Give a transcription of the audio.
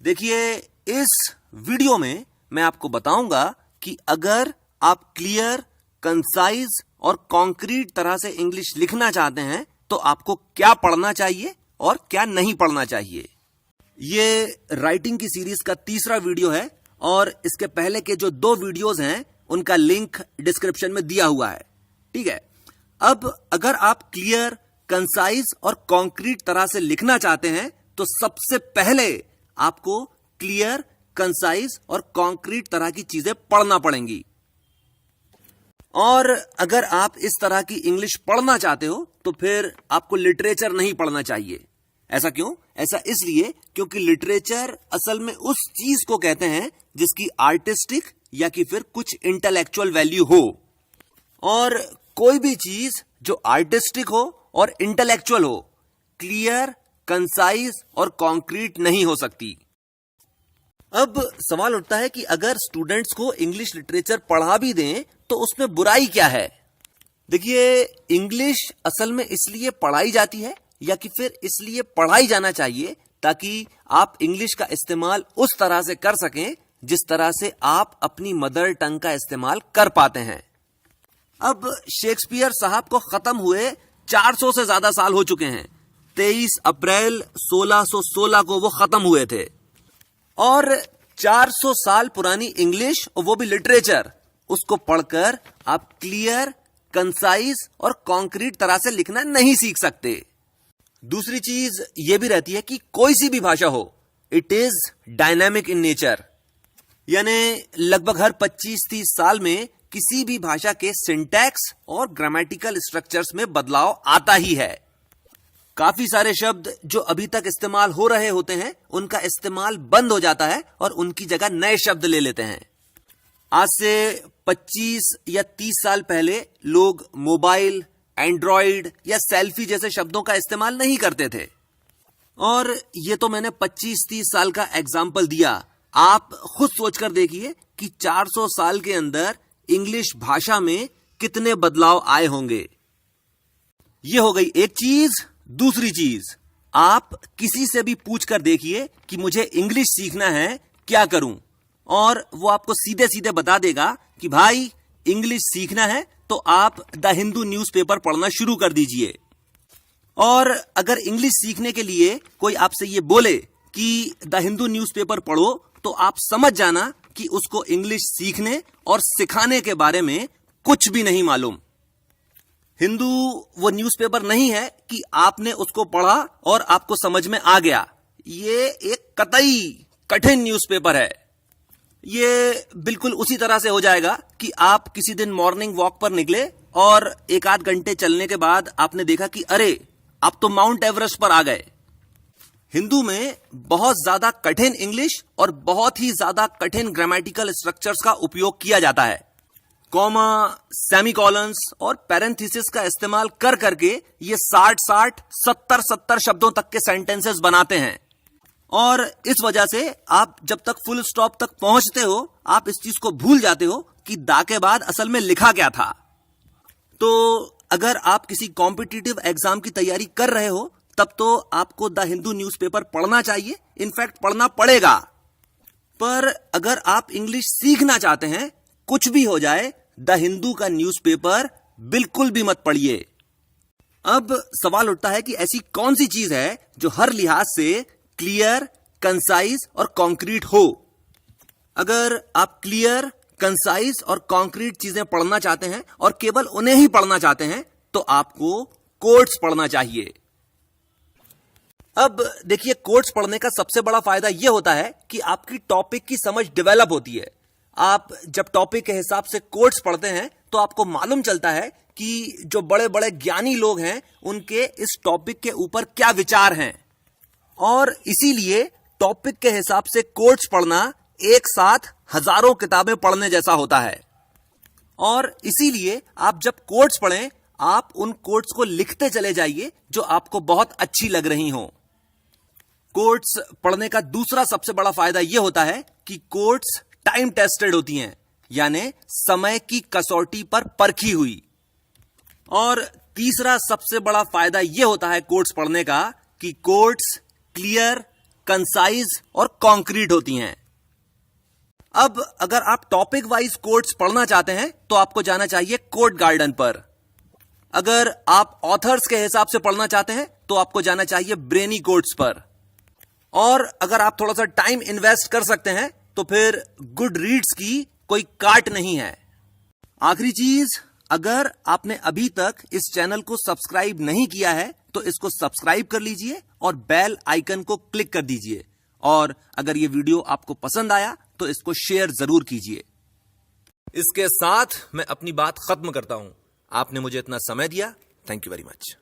देखिए, इस वीडियो में मैं आपको बताऊंगा कि अगर आप क्लियर, कंसाइज और कॉन्क्रीट तरह से इंग्लिश लिखना चाहते हैं तो आपको क्या पढ़ना चाहिए और क्या नहीं पढ़ना चाहिए। ये राइटिंग की सीरीज का तीसरा वीडियो है और इसके पहले के जो 2 वीडियोस हैं उनका लिंक डिस्क्रिप्शन में दिया हुआ है। ठीक है, अब अगर आप क्लियर, कंसाइज और कॉन्क्रीट तरह से लिखना चाहते हैं तो सबसे पहले आपको क्लियर, कंसाइज और कॉन्क्रीट तरह की चीजें पढ़ना पड़ेंगी। और अगर आप इस तरह की इंग्लिश पढ़ना चाहते हो तो फिर आपको लिटरेचर नहीं पढ़ना चाहिए। ऐसा क्यों? ऐसा इसलिए क्योंकि लिटरेचर असल में उस चीज को कहते हैं जिसकी आर्टिस्टिक या कि फिर कुछ इंटेलेक्चुअल वैल्यू हो, और कोई भी चीज जो आर्टिस्टिक हो और इंटेलेक्चुअल हो क्लियर, कंसाइज और कॉन्क्रीट नहीं हो सकती। अब सवाल उठता है कि अगर स्टूडेंट्स को इंग्लिश लिटरेचर पढ़ा भी दें तो उसमें बुराई क्या है। देखिए, इंग्लिश असल में इसलिए पढ़ाई जाती है या कि फिर इसलिए पढ़ाई जाना चाहिए ताकि आप इंग्लिश का इस्तेमाल उस तरह से कर सकें जिस तरह से आप अपनी मदर टंग का इस्तेमाल कर पाते हैं। अब शेक्सपियर साहब को खत्म हुए 400 से ज्यादा साल हो चुके हैं। 23 अप्रैल 1616 को वो खत्म हुए थे, और 400 साल पुरानी इंग्लिश, और वो भी लिटरेचर, उसको पढ़कर आप क्लियर, कंसाइज और कॉन्क्रीट तरह से लिखना नहीं सीख सकते। दूसरी चीज ये भी रहती है कि कोई सी भी भाषा हो, it is dynamic in nature, यानी लगभग हर 25-30 साल में किसी भी भाषा के सिंटैक्स और ग्रामेटिकल स्ट्रक्चर्स में बदलाव आता ही है। काफी सारे शब्द जो अभी तक इस्तेमाल हो रहे होते हैं उनका इस्तेमाल बंद हो जाता है और उनकी जगह नए शब्द ले लेते हैं। आज से 25 या 30 साल पहले लोग मोबाइल, एंड्रॉइड या सेल्फी जैसे शब्दों का इस्तेमाल नहीं करते थे, और ये तो मैंने 25-30 साल का एग्जाम्पल दिया। आप खुद सोचकर देखिए कि 400 साल के अंदर इंग्लिश भाषा में कितने बदलाव आए होंगे। ये हो गई एक चीज। दूसरी चीज, आप किसी से भी पूछकर देखिए कि मुझे इंग्लिश सीखना है, क्या करूं, और वो आपको सीधे सीधे बता देगा कि भाई इंग्लिश सीखना है तो आप द हिंदू न्यूज़पेपर पढ़ना शुरू कर दीजिए। और अगर इंग्लिश सीखने के लिए कोई आपसे ये बोले कि द हिंदू न्यूज़पेपर पढ़ो तो आप समझ जाना कि उसको इंग्लिश सीखने और सिखाने के बारे में कुछ भी नहीं मालूम। हिंदू वो न्यूज़पेपर नहीं है कि आपने उसको पढ़ा और आपको समझ में आ गया। ये एक कतई कठिन न्यूज़पेपर है। ये बिल्कुल उसी तरह से हो जाएगा कि आप किसी दिन मॉर्निंग वॉक पर निकले और 1-8 घंटे चलने के बाद आपने देखा कि अरे, आप तो माउंट एवरेस्ट पर आ गए। हिंदू में बहुत ज्यादा कठिन इंग्लिश और बहुत ही ज्यादा कठिन ग्रामेटिकल स्ट्रक्चर्स का उपयोग किया जाता है। कॉमा, सेमीकोलंस और पैरेंथेसिस का इस्तेमाल कर करके ये 60-60, 70-70 शब्दों तक के सेंटेंसेस बनाते हैं, और इस वजह से आप जब तक फुल स्टॉप तक पहुंचते हो आप इस चीज को भूल जाते हो कि दा के बाद असल में लिखा क्या था। तो अगर आप किसी कॉम्पिटिटिव एग्जाम की तैयारी कर रहे हो तब तो आपको द हिंदू न्यूज़पेपर पढ़ना चाहिए, इनफैक्ट पढ़ना पड़ेगा। पर अगर आप इंग्लिश सीखना चाहते हैं, कुछ भी हो जाए, द हिंदू का न्यूज़पेपर बिल्कुल भी मत पढ़िए। अब सवाल उठता है कि ऐसी कौन सी चीज है जो हर लिहाज से क्लियर, कंसाइज और कॉन्क्रीट हो। अगर आप क्लियर, कंसाइज और कॉन्क्रीट चीजें पढ़ना चाहते हैं और केवल उन्हें ही पढ़ना चाहते हैं तो आपको कोट्स पढ़ना चाहिए। अब देखिए, कोट्स पढ़ने का सबसे बड़ा फायदा यह होता है कि आपकी टॉपिक की समझ डेवलप होती है। आप जब टॉपिक के हिसाब से कोट्स पढ़ते हैं तो आपको मालूम चलता है कि जो बड़े बड़े ज्ञानी लोग हैं उनके इस टॉपिक के ऊपर क्या विचार हैं, और इसीलिए टॉपिक के हिसाब से कोट्स पढ़ना एक साथ हजारों किताबें पढ़ने जैसा होता है। और इसीलिए आप जब कोट्स पढ़ें आप उन कोट्स को लिखते चले जाइए जो आपको बहुत अच्छी लग रही हों। कोट्स पढ़ने का दूसरा सबसे बड़ा फायदा यह होता है कि कोट्स टाइम टेस्टेड होती हैं, यानी समय की कसौटी पर परखी हुई। और तीसरा सबसे बड़ा फायदा यह होता है कोट्स पढ़ने का कि कोट्स क्लियर, कंसाइज और कॉन्क्रीट होती हैं। अब अगर आप टॉपिक वाइज कोट्स पढ़ना चाहते हैं तो आपको जाना चाहिए कोट गार्डन पर। अगर आप ऑथर्स के हिसाब से पढ़ना चाहते हैं तो आपको जाना चाहिए ब्रेनी कोट्स पर। और अगर आप थोड़ा सा टाइम इन्वेस्ट कर सकते हैं तो फिर गुड रीड्स की कोई काट नहीं है। आखिरी चीज, अगर आपने अभी तक इस चैनल को सब्सक्राइब नहीं किया है तो इसको सब्सक्राइब कर लीजिए और बेल आइकन को क्लिक कर दीजिए। और अगर ये वीडियो आपको पसंद आया तो इसको शेयर जरूर कीजिए। इसके साथ मैं अपनी बात खत्म करता हूं। आपने मुझे इतना समय दिया, थैंक यू वेरी मच।